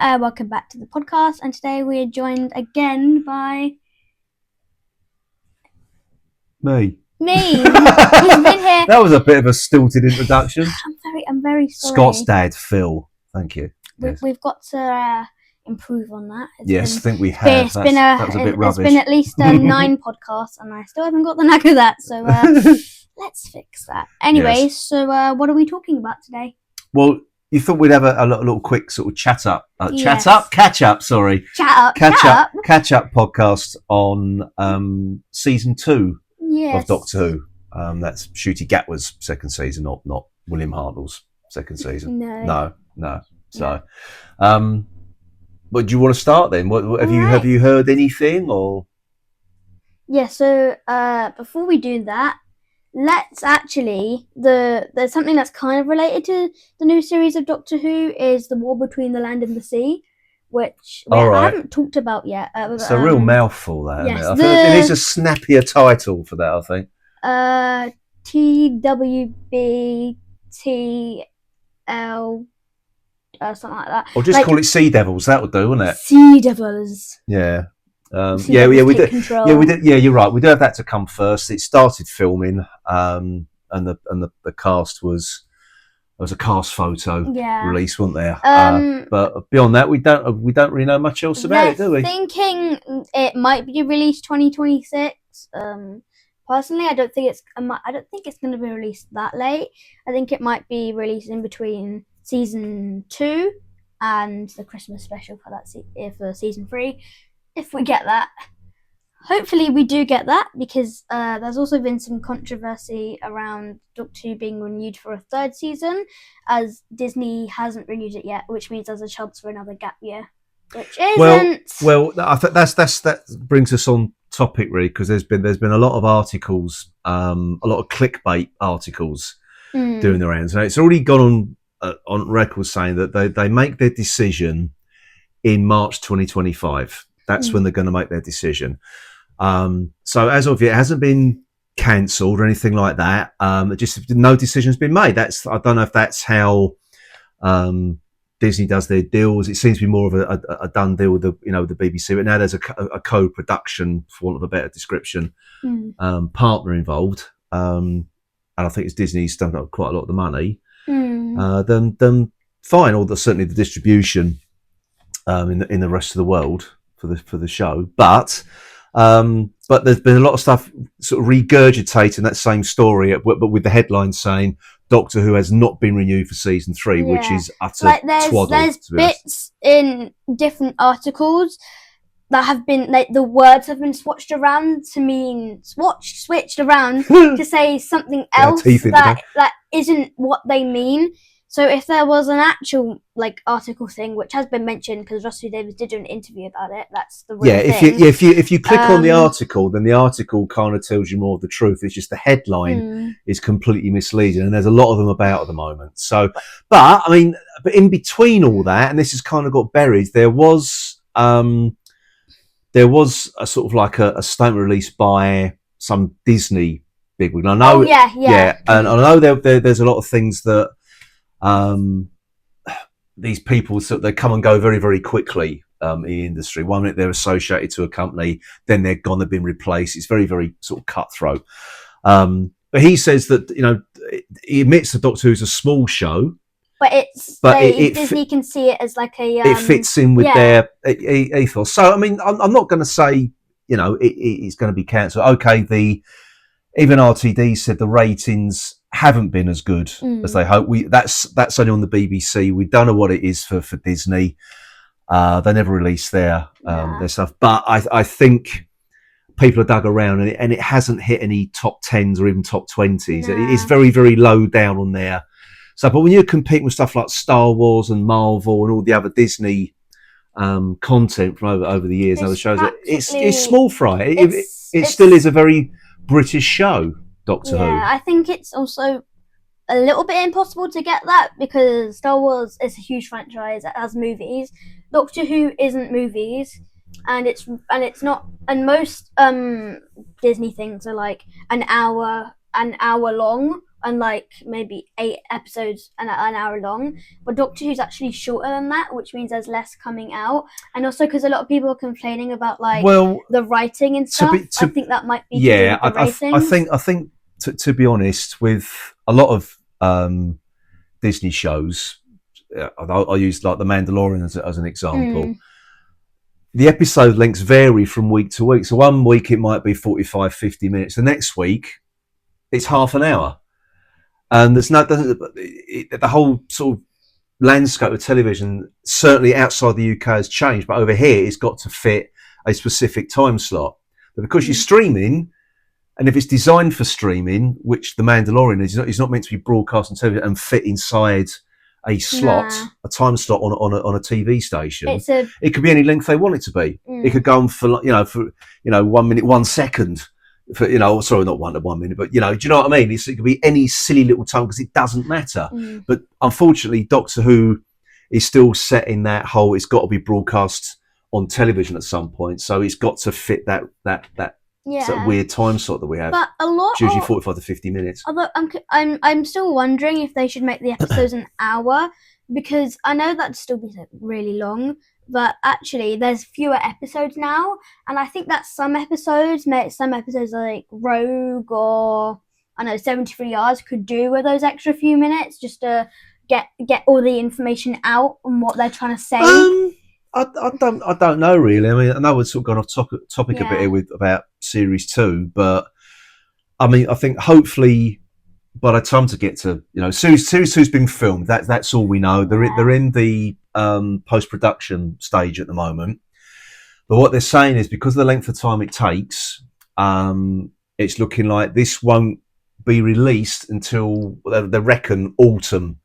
welcome back to the podcast, and today we are joined again by me. He's been here. That was a bit of a stilted introduction. I'm very sorry. Scott's dad, Phil. Thank you. We've got to improve on that. I think we have. That was a bit rubbish. It's been at least 9 podcasts, and I still haven't got the knack of that. So let's fix that. Anyway, Yes. So what are we talking about today? Well, you thought we'd have a little quick sort of catch up Yes. catch up podcast on season 2 of Doctor Who. That's Ncuti Gatwa's second season, not William Hartnell's second season. No. So, but do you want to start then? What have you heard anything or? Yeah. So before we do that, let's actually there's something that's kind of related to the new series of Doctor Who is the war between the land and the sea, which I haven't talked about yet. It's a real mouthful, that. Yes, Isn't it? I think it needs a snappier title for that. I think. TWBTL. Something like that. Or just call it Sea Devils. That would do, wouldn't it? Sea Devils. Yeah. We did. Control. Yeah, we did. Yeah, you're right. We do have that to come first. It started filming, and the cast was there was a cast photo release, wasn't there? But beyond that, we don't really know much else about it, do we? Thinking it might be released 2026. Personally, I don't think it's going to be released that late. I think it might be released in between season 2 and the Christmas special for season 3. If we get that, hopefully we do get that, because there's also been some controversy around Doctor Who being renewed for a 3rd season, as Disney hasn't renewed it yet, which means there's a chance for another gap year, which isn't. Well, I think that brings us on topic, really, because there's been a lot of articles, a lot of clickbait articles doing the rounds. Now, it's already gone on record saying that they make their decision in March 2025. That's when they're going to make their decision. So as of yet, it hasn't been cancelled or anything like that. Just no decision's been made. I don't know if that's how Disney does their deals. It seems to be more of a done deal with the BBC. But now there's a co-production, for want of a better description, partner involved. And I think it's Disney's done up quite a lot of the money. Then fine, or certainly the distribution in the rest of the world for the show, but there's been a lot of stuff sort of regurgitating that same story, but with the headline saying Doctor Who has not been renewed for season 3, which is utter twaddle. There's bits in different articles that have been the words have been switched around to mean switched around to say something else that isn't what they mean. So if there was an actual article thing, which has been mentioned because Russell Davies did do an interview about it, that's the real thing. If you click on the article, then the article kind of tells you more of the truth. It's just the headline is completely misleading, and there's a lot of them about at the moment. So, but in between all that, and this has kind of got buried, there was a sort of a statement released by some Disney bigwig. I know, and I know there's a lot of things that. These people, they come and go very, very quickly in the industry. 1 minute they're associated to a company, then they're gone, they've been replaced. It's very, very sort of cutthroat. But he says that he admits that Doctor Who's a small show, but Disney can see it as it fits in with their ethos. So I'm not going to say it's going to be cancelled. Okay, even RTD said the ratings haven't been as good as they hope. That's only on the BBC. We don't know what it is for Disney. They never release their stuff, but I think people have dug around and it hasn't hit any top 10s or even top 20s. It is very, very low down on there. So, but when you're competing with stuff like Star Wars and Marvel and all the other Disney content from over the years and other shows, it's small fry. It still is a very British show. Doctor Who. I think it's also a little bit impossible to get that because Star Wars is a huge franchise that has movies. Doctor Who isn't movies, and it's not. And most Disney things are an hour long, and like maybe 8 episodes an hour long. But Doctor Who's actually shorter than that, which means there's less coming out. And also because a lot of people are complaining about like the writing and stuff. I think that might be to do with the ratings. I think to be honest, with a lot of Disney shows, I'll use like The Mandalorian as an example. The episode lengths vary from week to week. So one week it might be 45, 50 minutes. The next week it's half an hour. And there's the whole sort of landscape of television, certainly outside the UK, has changed. But over here, it's got to fit a specific time slot. But because you're streaming, and if it's designed for streaming, which The Mandalorian is, it's not meant to be broadcast on television and fit inside a slot, a time slot on a TV station. It could be any length they want it to be. It could go on for 1 minute, 1 second. Sorry, not 1 minute, but do you know what I mean? It could be any silly little time because it doesn't matter. But unfortunately, Doctor Who is still set in that whole. It's got to be broadcast on television at some point, so it's got to fit that sort of weird time slot that we have. But it's usually 45 to 50 minutes. Although I'm still wondering if they should make the episodes an hour, because I know that'd still be really long. But actually, there's fewer episodes now, and I think that some episodes like Rogue or 73 Yards could do with those extra few minutes just to get all the information out on what they're trying to say. I don't know really. I mean, I know we're sort of gone off topic a bit here about series 2, but I mean, I think hopefully by the time to get to series 2's been filmed. That's all we know. They're in the post-production stage at the moment. But what they're saying is because of the length of time it takes, it's looking like this won't be released until they reckon autumn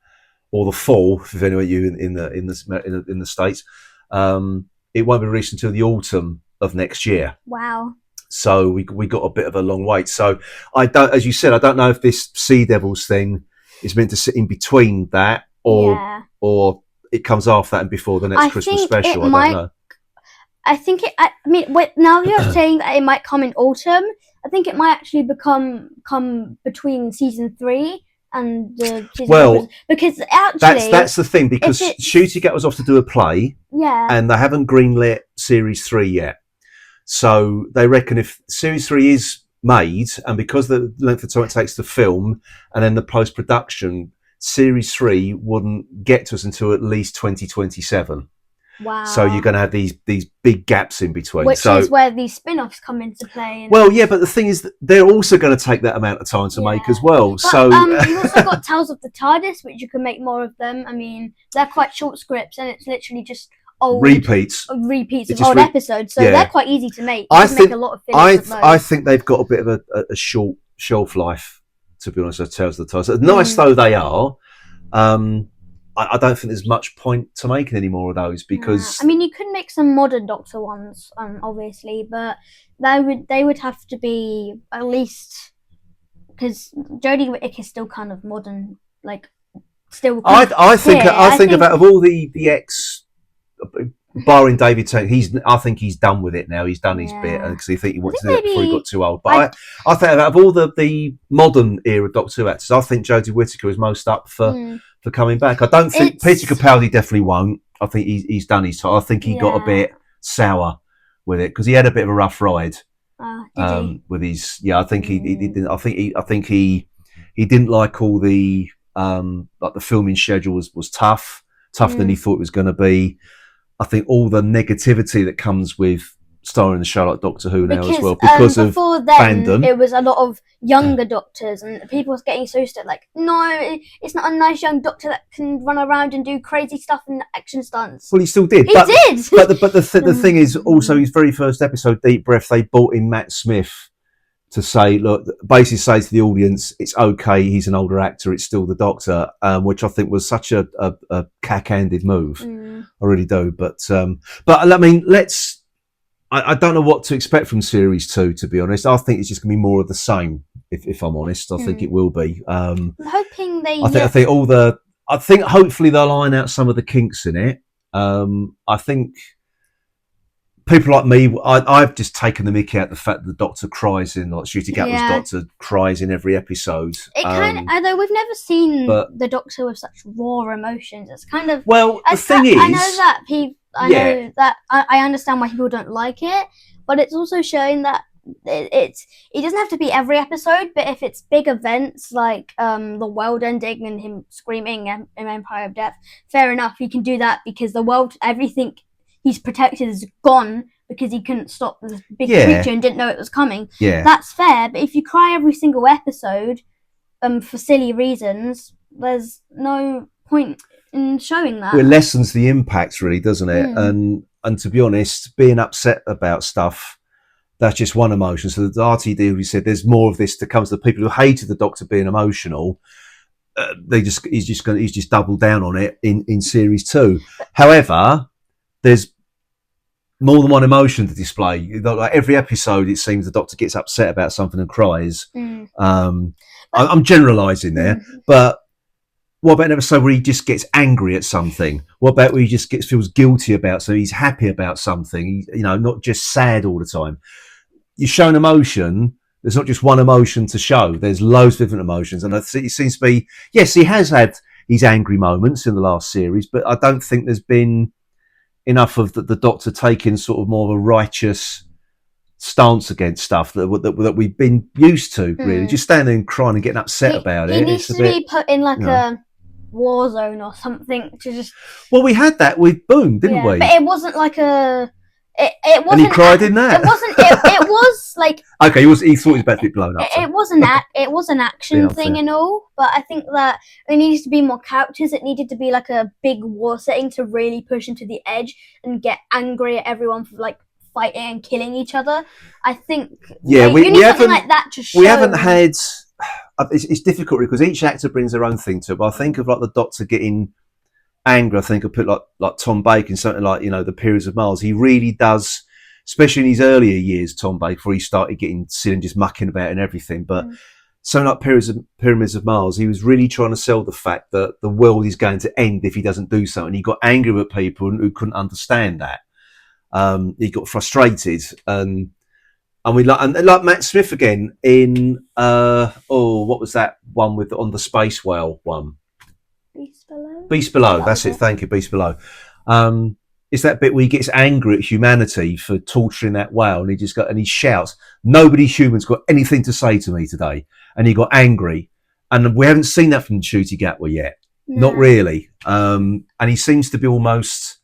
or the fall. If anyway you in the States. It won't be released until the autumn of next year. Wow. So we got a bit of a long wait. So as you said, I don't know if this Sea Devils thing is meant to sit in between that or it comes after that and before the next Christmas special. I don't know. I think now you're saying that it might come in autumn, I think it might actually come between season 3 and the season because actually that's the thing, because Ncuti Gatwa's off to do a play, and they haven't greenlit series 3 yet. So they reckon if series 3 is made, and because the length of time it takes to film and then the post production, series 3 wouldn't get to us until at least 2027. Wow. So you're going to have these big gaps in between. Which is where these spin-offs come into play. Well, yeah, but the thing is that they're also going to take that amount of time to make as well. But, so you've also got Tales of the TARDIS, which you can make more of them. I mean, they're quite short scripts, and it's literally just repeats of old episodes. So they're quite easy to make. You can make a lot of films. I think they've got a bit of a short shelf life, to be honest, as Tales of the TARDIS. Nice though they are. I don't think there's much point to making any more of those because I mean, you could make some modern Doctor ones, obviously, but they would have to be at least, because Jodie Whittaker's still kind of modern, like still. I think about of all the ex, barring David Tennant, I think he's done with it now. He's done his bit because I think he wanted to do it before he got too old. But I think out of all the modern era Doctor Who actors, I think Jodie Whittaker is most up for coming back. I don't think Peter Capaldi definitely won't. I think he's done his time. I think he got a bit sour with it because he had a bit of a rough ride with his. I think he didn't. I think he didn't like all the like the filming schedule was tougher than he thought it was going to be. I think all the negativity that comes with starring the show like Doctor Who now as well, because of fandom. It was a lot of younger doctors, and people was getting so used to it, like, no, it's not a nice young doctor that can run around and do crazy stuff and action stunts. Well, he still did. He did. But the thing is, also his very first episode, Deep Breath, they brought in Matt Smith to say, look, basically say to the audience, it's okay, he's an older actor, it's still the Doctor, which I think was such a cack-handed move. I really do. But I mean, I don't know what to expect from series 2, to be honest. I think it's just going to be more of the same, if I'm honest. I think it will be. I'm hoping they... I think hopefully they'll iron out some of the kinks in it. I think people like me, I've just taken the mickey out of the fact that the Doctor cries in, like Ncuti Gatwa's Yeah. Doctor cries in every episode. It kind of, although we've never seen the Doctor with such raw emotions, it's kind of. Well, the thing is, I know that know that I understand why people don't like it, but it's also showing that it doesn't have to be every episode, but if it's big events like the world ending and him screaming in Empire of Death, fair enough, he can do that because the world, everything he's protected is gone because he couldn't stop this big creature and didn't know it was coming. Yeah, that's fair. But if you cry every single episode, for silly reasons, there's no point in showing that. Well, it lessens the impact, really, doesn't it? And to be honest, being upset about stuff, that's just one emotion. So the RTD, we said, there's more of this to come. So the people who hated the Doctor being emotional, he's just doubled down on it in series 2. However, there's more than one emotion to display. Like every episode, it seems the Doctor gets upset about something and cries. I'm generalising there, but what about an episode where he just gets angry at something? What about where he just feels guilty about something? He's happy about something, not just sad all the time. You show an emotion, there's not just one emotion to show. There's loads of different emotions. And it seems to be, yes, he has had his angry moments in the last series, but I don't think there's been enough of the Doctor taking sort of more of a righteous stance against stuff that we've been used to, really. Just standing and crying and getting upset about it. He needs to be put in like a war zone or something to just. Well, we had that with Boom, didn't we? But it wasn't like a. It wasn't. And he cried in that. It wasn't. It was like. Okay, he thought he was about to be blown up. It was an action thing and all, but I think that there needs to be more characters. It needed to be like a big war setting to really push into the edge and get angry at everyone for like fighting and killing each other. I think. Yeah, we need something like that to show. We haven't had. It's difficult because each actor brings their own thing to it. But I think of like the Doctor getting angry. I think I put like Tom Baker in something like the Periods of Mars. He really does, especially in his earlier years, Tom Baker, before he started getting silly and just mucking about and everything. But something like Pyramids of Mars, he was really trying to sell the fact that the world is going to end if he doesn't do something. He got angry with people who couldn't understand that. He got frustrated and like Matt Smith again in what was that one with on the space whale one? Beast Below. That's it. Thank you, Beast Below. It's that bit where he gets angry at humanity for torturing that whale, and he shouts, "Nobody human's got anything to say to me today," and he got angry, and we haven't seen that from Ncuti Gatwa yet. No. Not really. And he seems to be almost.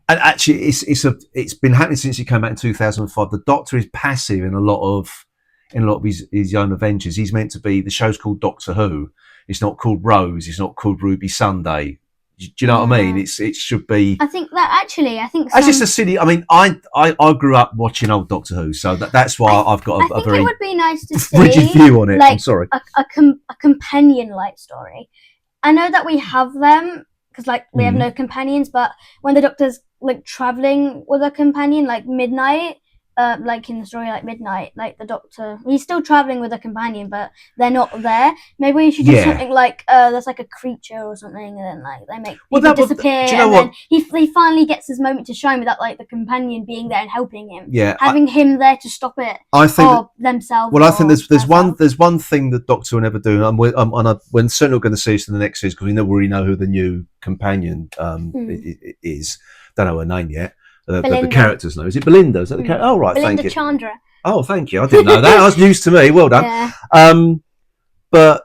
And actually, it's been happening since he came out in 2005. The Doctor is passive in a lot of his own adventures. He's meant to be. The show's called Doctor Who. It's not called Rose. It's not called Ruby Sunday. Do you know what I mean? It should be. I think that's just a silly. I mean, I grew up watching old Doctor Who, so that's why I've got a very. It would be nice to see rigid view on it. Like, I'm sorry. A companion light story. I know that we have them because we have no companions, but when the Doctor's like traveling with a companion, like Midnight, like in the story, like Midnight, like the Doctor, he's still traveling with a companion, but they're not there. Maybe we should do something like there's like a creature or something, and then like they make people disappear, then he finally gets his moment to shine without like the companion being there and helping him. Yeah, having him there to stop it. I think themselves. Well, I think there's one thing the Doctor will never do, and we're certainly not going to see this in the next series because we already know who the new companion is. Don't know her name yet. The characters know. Is it Belinda? Is that the character? Oh, right. Belinda thank you. Chandra. Oh, thank you. I didn't know that. That was news to me. Well done. Yeah. But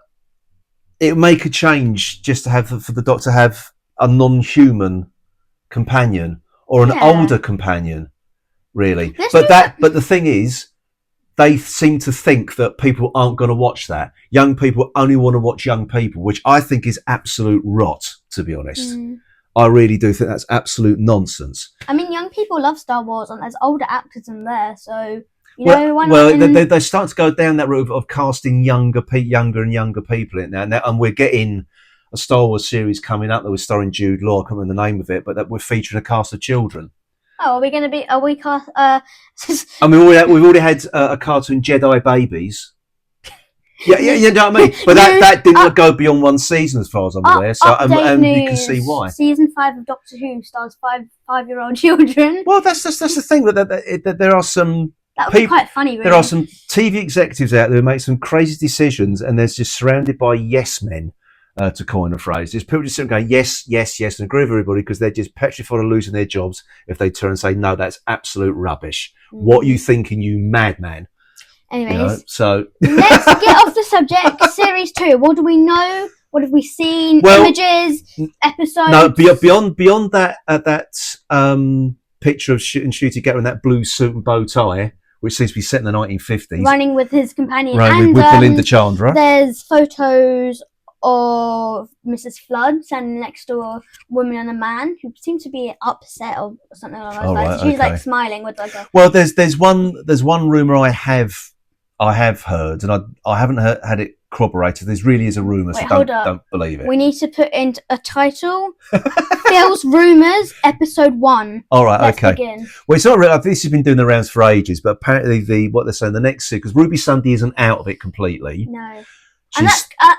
it would make a change just to have for the Doctor to have a non-human companion or an older companion, really. But the thing is, they seem to think that people aren't going to watch that. Young people only want to watch young people, which I think is absolute rot, to be honest. I really do think that's absolute nonsense. I mean, young people love Star Wars, and there's older actors in there, so why not? Well, they're starting to go down that route of casting younger and younger people in now, and we're getting a Star Wars series coming up that we're starring Jude Law. I can't remember the name of it, but that we're featuring a cast of children. Oh, are we going to be? Are we cast? I mean, we've already had a cartoon Jedi Babies. Yeah, you know what I mean? But that didn't go beyond one season as far as I'm aware. So and you can see why. Season 5 of Doctor Who stars five-year-old children. Well, that's the thing, that there are some that would be quite funny, really. There are some TV executives out there who make some crazy decisions, and they're just surrounded by yes men, to coin a phrase. There's people just sitting going, yes, yes, yes, and agree with everybody because they're just petrified of losing their jobs if they turn and say, no, that's absolute rubbish. What are you thinking, you madman? Anyways, so let's get off the subject. Series 2. What do we know? What have we seen? Images, episodes. No, beyond that picture of Ncuti Gatwa in that blue suit and bow tie, which seems to be set in the 1950s, running with his companion, with Belinda Chandra. There's photos of Mrs. Flood standing next to a woman and a man who seem to be upset or something like that. Right, she's like smiling with like a. Well, there's one rumor I have heard, and I haven't had it corroborated. There really is a rumor, so don't believe it. We need to put in a title. Phil's Rumours, Episode 1. All right, Let's okay. Begin. Well, it's not really. This has been doing the rounds for ages, but apparently what they're saying the next series, because Ruby Sunday isn't out of it completely. No. And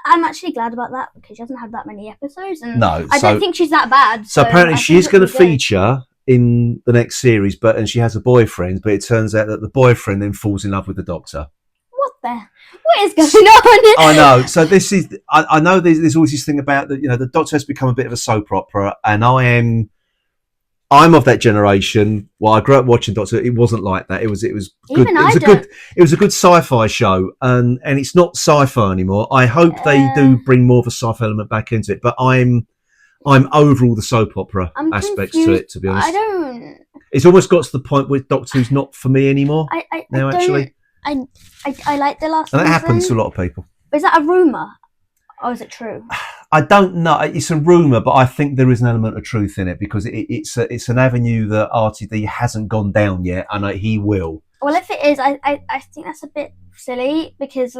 I'm actually glad about that because she hasn't had that many episodes, and I don't think she's that bad. So apparently she is going to feature in the next series, and she has a boyfriend, but it turns out that the boyfriend then falls in love with the Doctor. What is going on? I know. So this is. I know there's always this thing about that. The Doctor has become a bit of a soap opera, and I'm of that generation. Well, I grew up watching Doctor. It wasn't like that. It was good. It was a good sci-fi show, and it's not sci-fi anymore. I hope they do bring more of a sci-fi element back into it. But I'm over all the soap opera aspects to it. To be honest, I don't. It's almost got to the point where Doctor Who's not for me anymore. I like the last season. And that happens to a lot of people. Is that a rumour? Or is it true? I don't know. It's a rumour, but I think there is an element of truth in it because it's an avenue that RTD hasn't gone down yet, and he will. Well, if it is, I think that's a bit silly because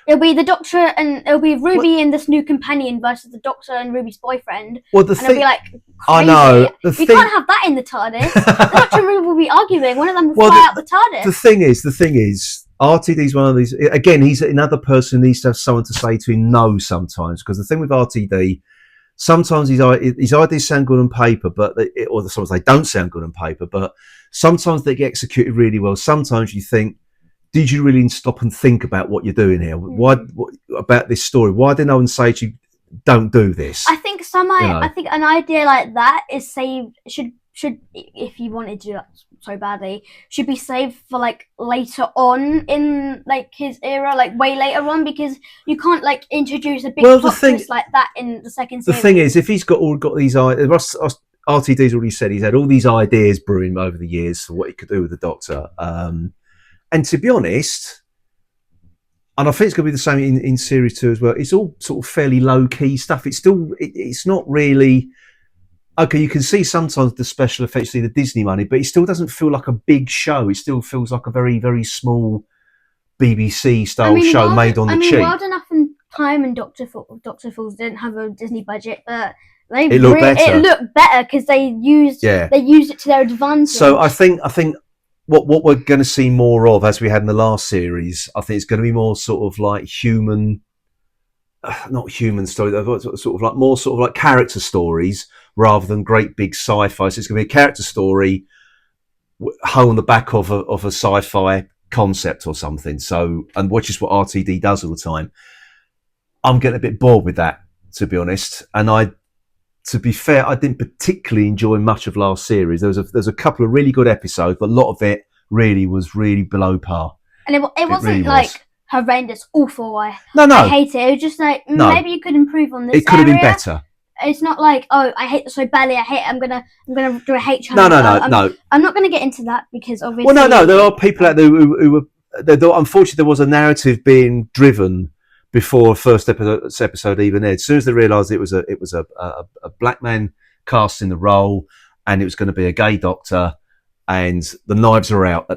it'll be the Doctor and it'll be Ruby and this new companion versus the Doctor and Ruby's boyfriend. Well, it'll be crazy. I know. You can't have that in the TARDIS. The Doctor and Ruby will be arguing. One of them will fly out the TARDIS. The thing is, RTD's one of these. Again, he's another person who needs to have someone to say to him no sometimes. Because the thing with RTD, sometimes his ideas sound good on paper, or sometimes they don't sound good on paper, but sometimes they get executed really well. Sometimes you think, did you really stop and think about what you're doing here? What about this story? Why did no one say to you, don't do this? I think I think an idea like that is saved. Should if you wanted to do that so badly, should be saved for later on in his era, way later on, because you can't introduce a big plot twist like that in the second series. The thing is, if he's got these ideas, RTD's already said he's had all these ideas brewing over the years for what he could do with the Doctor. And to be honest, and I think it's going to be the same in series 2 as well. It's all sort of fairly low key stuff. It's not really. Okay, you can see sometimes the special effects, the Disney money, but it still doesn't feel like a big show. It still feels like a very, very small BBC style show made on the cheap. Wild Enough and Time and Doctor Falls didn't have a Disney budget, but it looked better because they used it to their advantage. So I think what we're going to see more of, as we had in the last series, I think it's going to be more sort of like not human story, more sort of like character stories rather than great big sci-fi. So it's going to be a character story hung on the back of a sci-fi concept or something. So, and which is what RTD does all the time. I'm getting a bit bored with that, to be honest. And to be fair, I didn't particularly enjoy much of last series. There's a couple of really good episodes, but a lot of it was really below par. And it wasn't really horrendous, awful. I hate it. It was just maybe you could improve on this. It could have been better. It's not I hate this so badly. I hate it. I'm gonna do a hate channel. No. I'm not gonna get into that because obviously. Well, no. There are people out there who were. Unfortunately, there was a narrative being driven before first episode even aired. As soon as they realised it was a black man cast in the role, and it was going to be a gay Doctor, and the knives are out.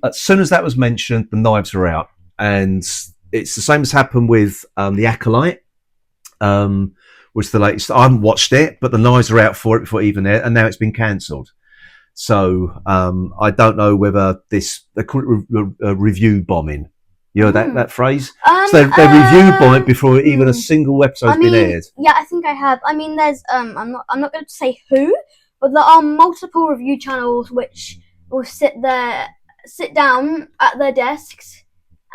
As soon as that was mentioned, the knives are out, and it's the same as happened with the Acolyte. Was the latest. I haven't watched it, but the knives are out for it before it even aired, and now it's been cancelled. So I don't know whether they call it review bombing. You know that phrase? So they're reviewed by it before even a single episode's been aired. Yeah, I think I have. I mean, there's I'm not going to say who, but there are multiple review channels which will sit down at their desks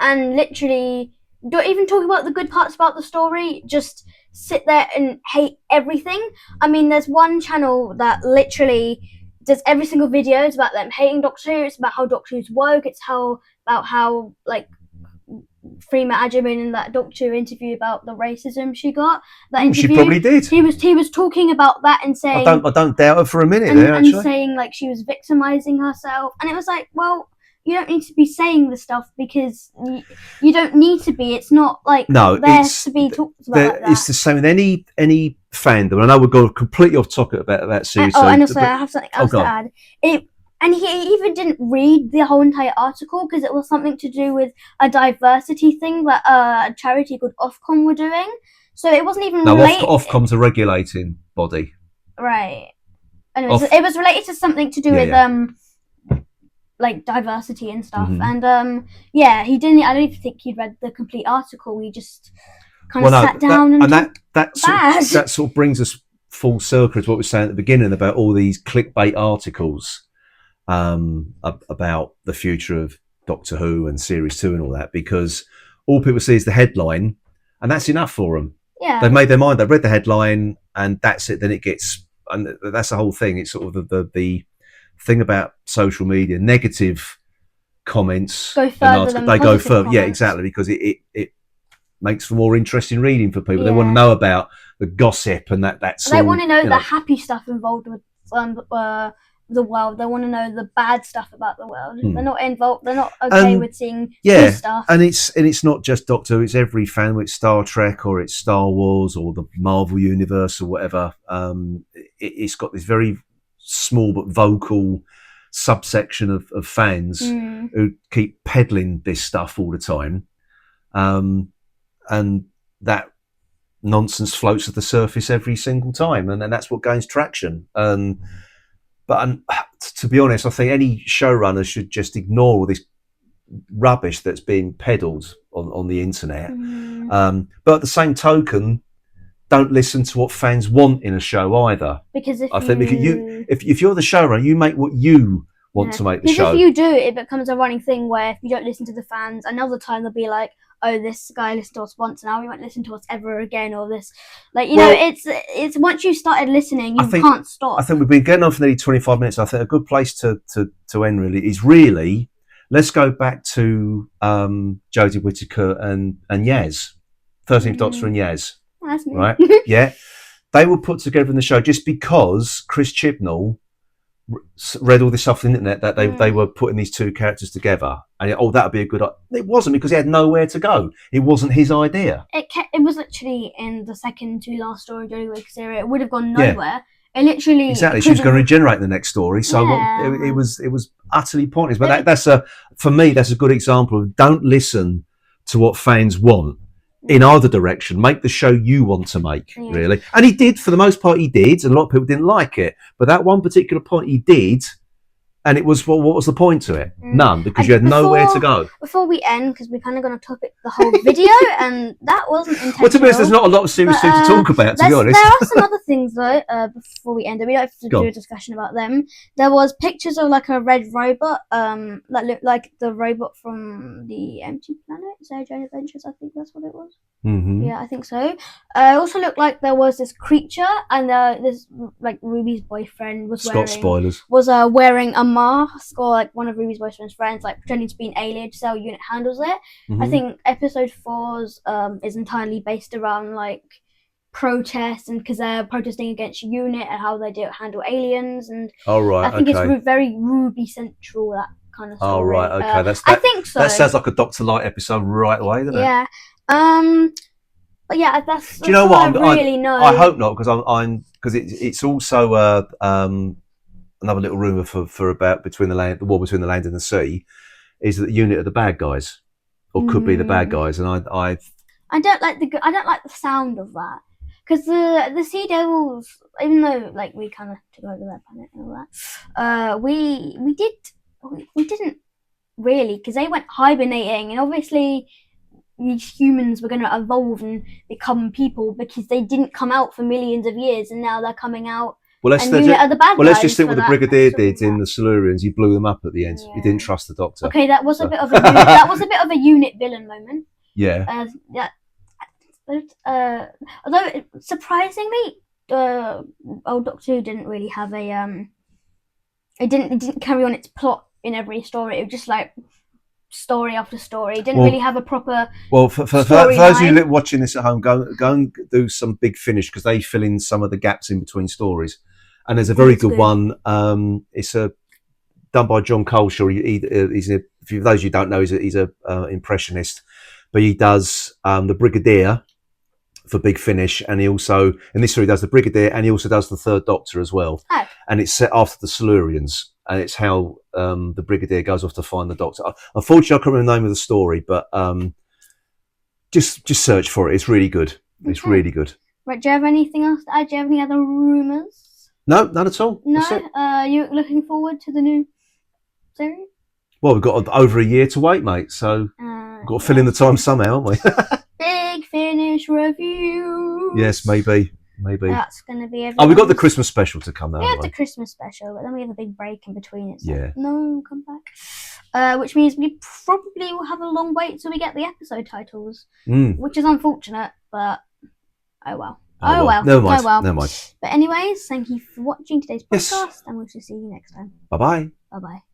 and literally don't even talk about the good parts about the story. Just sit there and hate everything. I mean, there's one channel that literally does every single video. It's about them hating Doctor Who. It's about how Doctor Who's woke. It's about how like Freema Agyeman in that Doctor interview about the racism she got. That interview, she probably did. He was talking about that and saying, I don't doubt her for a minute and saying like she was victimizing herself, and it was like, well, you don't need to be saying the stuff because you don't need to be. It's not like to be talked about like that. It's the same in any fandom. I know we're going completely off topic about that series. And also I have something else to add. And he even didn't read the whole entire article because it was something to do with a diversity thing that a charity called Ofcom were doing. So it wasn't even related. Ofcom's a regulating body. Right. And it was related to something to do with like diversity and stuff. Mm-hmm. And he didn't. I don't even think he'd read the complete article. He just kind of sat down that sort of brings us full circle to what we were saying at the beginning about all these clickbait articles. About the future of Doctor Who and Series 2 and all that, because all people see is the headline, and that's enough for them. Yeah. They've made their mind, they've read the headline, and that's it. Then it gets, and that's the whole thing. It's sort of the thing about social media, negative comments go further than they go further. Comments. Yeah, exactly, because it makes for more interesting reading for people. Yeah. They want to know about the gossip and that's they want to know the happy stuff involved with the world. They want to know the bad stuff about the world. They're not involved. They're not okay with seeing good stuff. And it's not just Doctor Who. It's every fan. It's Star Trek or it's Star Wars or the Marvel Universe or whatever. It's got this very small but vocal subsection of fans who keep peddling this stuff all the time, and that nonsense floats to the surface every single time, and then that's what gains traction. But to be honest, I think any showrunner should just ignore all this rubbish that's being peddled on the internet. But at the same token, don't listen to what fans want in a show either. Because if you're the showrunner, you make what you want to make the show. Because if you do, it becomes a running thing where if you don't listen to the fans, another time they'll be like, oh, this guy listened to us once, now he won't listen to us ever again, or this, like, know, it's once you started listening, you can't stop. I think we've been getting on for nearly 25 minutes. I think a good place to end really, let's go back to Jodie Whittaker and Yaz, 13th Doctor and Yaz. That's me. Right? Yeah. They were put together in the show just because Chris Chibnall read all this stuff on the internet that they were putting these two characters together, and that would be a good idea. It wasn't, because he had nowhere to go. It wasn't his idea. It was literally in the second to last story of Jodie Whittaker's era. It would have gone nowhere. Yeah. It literally she was going to regenerate the next story, so it was utterly pointless. But that's for me that's a good example of don't listen to what fans want in either direction. Make the show you want to make, really. And he did, for the most part, and a lot of people didn't like it. But that one particular point he did, and it was, what was the point to it? None, because you had nowhere to go. Before we end, because we're kind of going to topic the whole video, and that wasn't intentional. Well, to be honest, there's not a lot of serious things to talk about, to be honest. There are some other things, though, before we end. We don't have to do a discussion about them. There was pictures of, like, a red robot, that looked like the robot from the Empty Planet, Sarah Jane Adventures, I think that's what it was. Mm-hmm. Yeah, I think so. It also looked like there was this creature, and this, like, Ruby's boyfriend was wearing a mask, or like one of Ruby's boyfriend's friends, like pretending to be an alien to see how unit handles it. I think episode 4's is entirely based around like protests, and because they're protesting against unit and how they handle aliens, and I think it's very Ruby central, that kind of story. Oh right, okay, I think so. That sounds like a Doctor Light episode right away, doesn't it? Yeah. But yeah, that's do you know what? I really know. I hope not, because it's also another little rumor for about the war between the land and the sea, is that the unit are the bad guys, or could be the bad guys, and I don't like the sound of that, because the Sea Devils, even though like we kind of took over their planet and all that, we didn't really, because they went hibernating, and obviously these humans were going to evolve and become people because they didn't come out for millions of years, and now they're coming out. Well, and Unit are the bad well, guys. let's just think what the that. Brigadier did in the Silurians. He blew them up at the end. Yeah. He didn't trust the Doctor. Okay, that was a bit of a that was a bit of a unit villain moment. Yeah. Although surprisingly, old Doctor Who didn't really have a it didn't carry on its plot in every story. It was just like story after story. It didn't really have a proper. Well, for those of you watching this at home, go and do some Big Finish, because they fill in some of the gaps in between stories. And there's a very good one. It's done by John Coleshaw. For those of you who don't know, he's a impressionist, but he does the Brigadier for Big Finish, and he also, in this story, does the Brigadier, and he also does the Third Doctor as well. Oh. And it's set after the Silurians, and it's how the Brigadier goes off to find the Doctor. Unfortunately, I can't remember the name of the story, but just search for it. It's really good. It's really good. Right, do you have anything else to add? Do you have any other rumours? No, none at all. No? You looking forward to the new series? Well, we've got over a year to wait, mate, so we've got to fill in the time somehow, haven't we? Big Finish review. Yes, maybe. That's going to be everything. Oh, we've got the Christmas special to come now. We have the Christmas special, but then we have a big break in between. It's yeah. Like, no, come back. Which means we probably will have a long wait till we get the episode titles, which is unfortunate, but oh well. Oh well. Never mind. But anyways, thank you for watching today's podcast, and we'll see you next time. Bye-bye. Bye-bye.